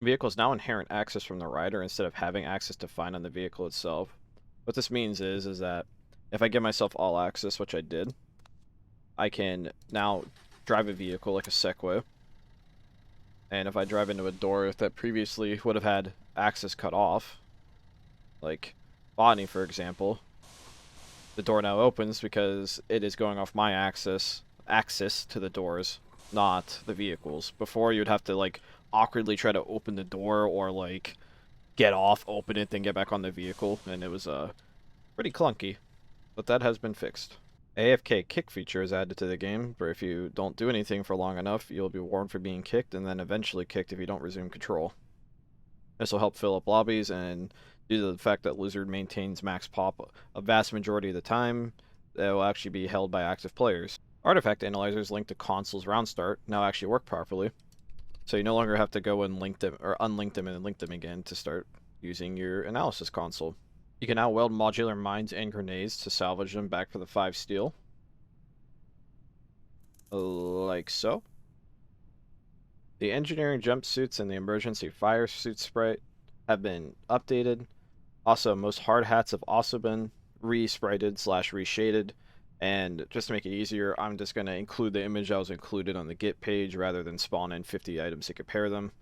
Vehicles now inherent access from the rider instead of having access defined on the vehicle itself. What this means is that if I give myself all access, which I did, I can now drive a vehicle like a Segway. And if I drive into a door that previously would have had access cut off, like Botany for example, the door now opens because it is going off my access to the doors, not the vehicles. Before you'd have to like awkwardly try to open the door or like get off, open it, then get back on the vehicle, and it was pretty clunky. But that has been fixed. AFK kick feature is added to the game, where if you don't do anything for long enough, you'll be warned for being kicked and then eventually kicked if you don't resume control. This will help fill up lobbies, and due to the fact that Lizard maintains max pop a vast majority of the time, it will actually be held by active players. Artifact analyzers linked to console's round start now actually work properly, so you no longer have to go and link them or unlink them and link them again to start using your analysis console. You can now weld modular mines and grenades to salvage them back for the 5 steel. Like so. The engineering jumpsuits and the emergency fire suit sprite have been updated. Also, most hard hats have also been re-sprited / reshaded. And just to make it easier, I'm just going to include the image that was included on the Git page rather than spawn in 50 items to compare them.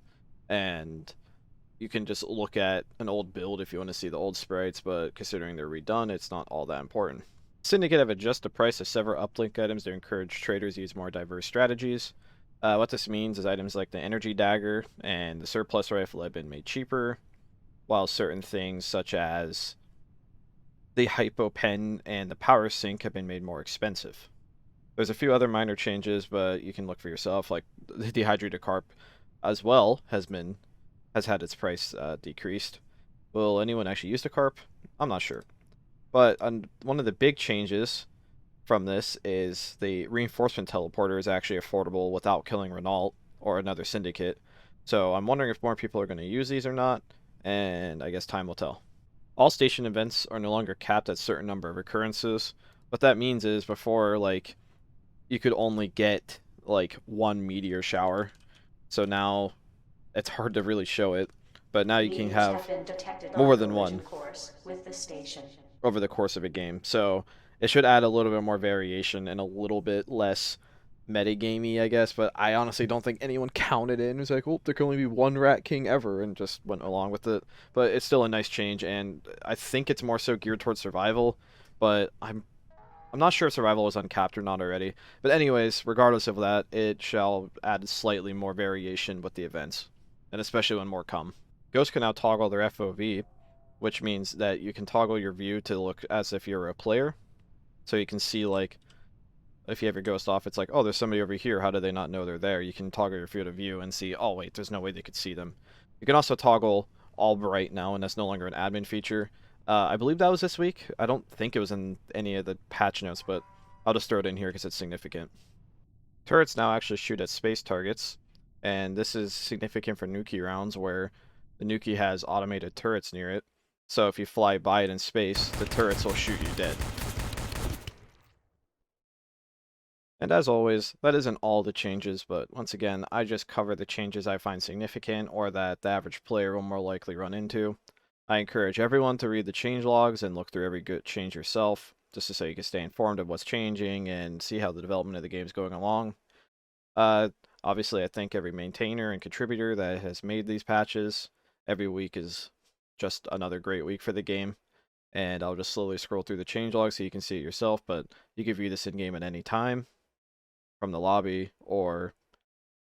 And you can just look at an old build if you want to see the old sprites, but considering they're redone, it's not all that important. Syndicate have adjusted the price of several uplink items to encourage traders to use more diverse strategies. What this means is items like the energy dagger and the surplus rifle have been made cheaper, while certain things such as the hypo pen and the power sink have been made more expensive. There's a few other minor changes, but you can look for yourself, like the dehydrated carp as well has had its price decreased. Will anyone actually use the carp? I'm not sure. But one of the big changes from this is the reinforcement teleporter is actually affordable without killing Renault or another syndicate. So I'm wondering if more people are going to use these or not, and I guess time will tell. All station events are no longer capped at a certain number of occurrences. What that means is before, like, you could only get like one meteor shower. So now it's hard to really show it, but now you can Meteors have have been detected on more the than collision one course with the station. over the course of a game. So it should add a little bit more variation and a little bit less metagamey, I guess. But I honestly don't think anyone counted it and was like, "Oh, there can only be one Rat King ever," and just went along with it. But it's still a nice change, and I think it's more so geared towards survival. But I'm not sure if survival was uncapped or not already. But anyways, regardless of that, it shall add slightly more variation with the events, and especially when more come. Ghosts can now toggle their FOV, which means that you can toggle your view to look as if you're a player. So you can see, like, if you have your ghost off, it's like, oh, there's somebody over here. How do they not know they're there? You can toggle your field of view and see, oh, wait, there's no way they could see them. You can also toggle all bright now, and that's no longer an admin feature. I believe that was this week. I don't think it was in any of the patch notes, but I'll just throw it in here because it's significant. Turrets now actually shoot at space targets, and this is significant for Nuki rounds where the Nuki has automated turrets near it. So if you fly by it in space, the turrets will shoot you dead. And as always, that isn't all the changes, but once again, I just cover the changes I find significant or that the average player will more likely run into. I encourage everyone to read the change logs and look through every good change yourself, just so you can stay informed of what's changing and see how the development of the game is going along. Uh, Obviously, I thank every maintainer and contributor that has made these patches. Every week is just another great week for the game, and I'll just slowly scroll through the changelog so you can see it yourself, but you can view this in-game at any time, from the lobby or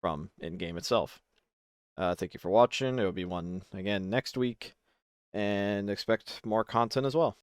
from in-game itself. Thank you for watching. There will be one again next week, and expect more content as well.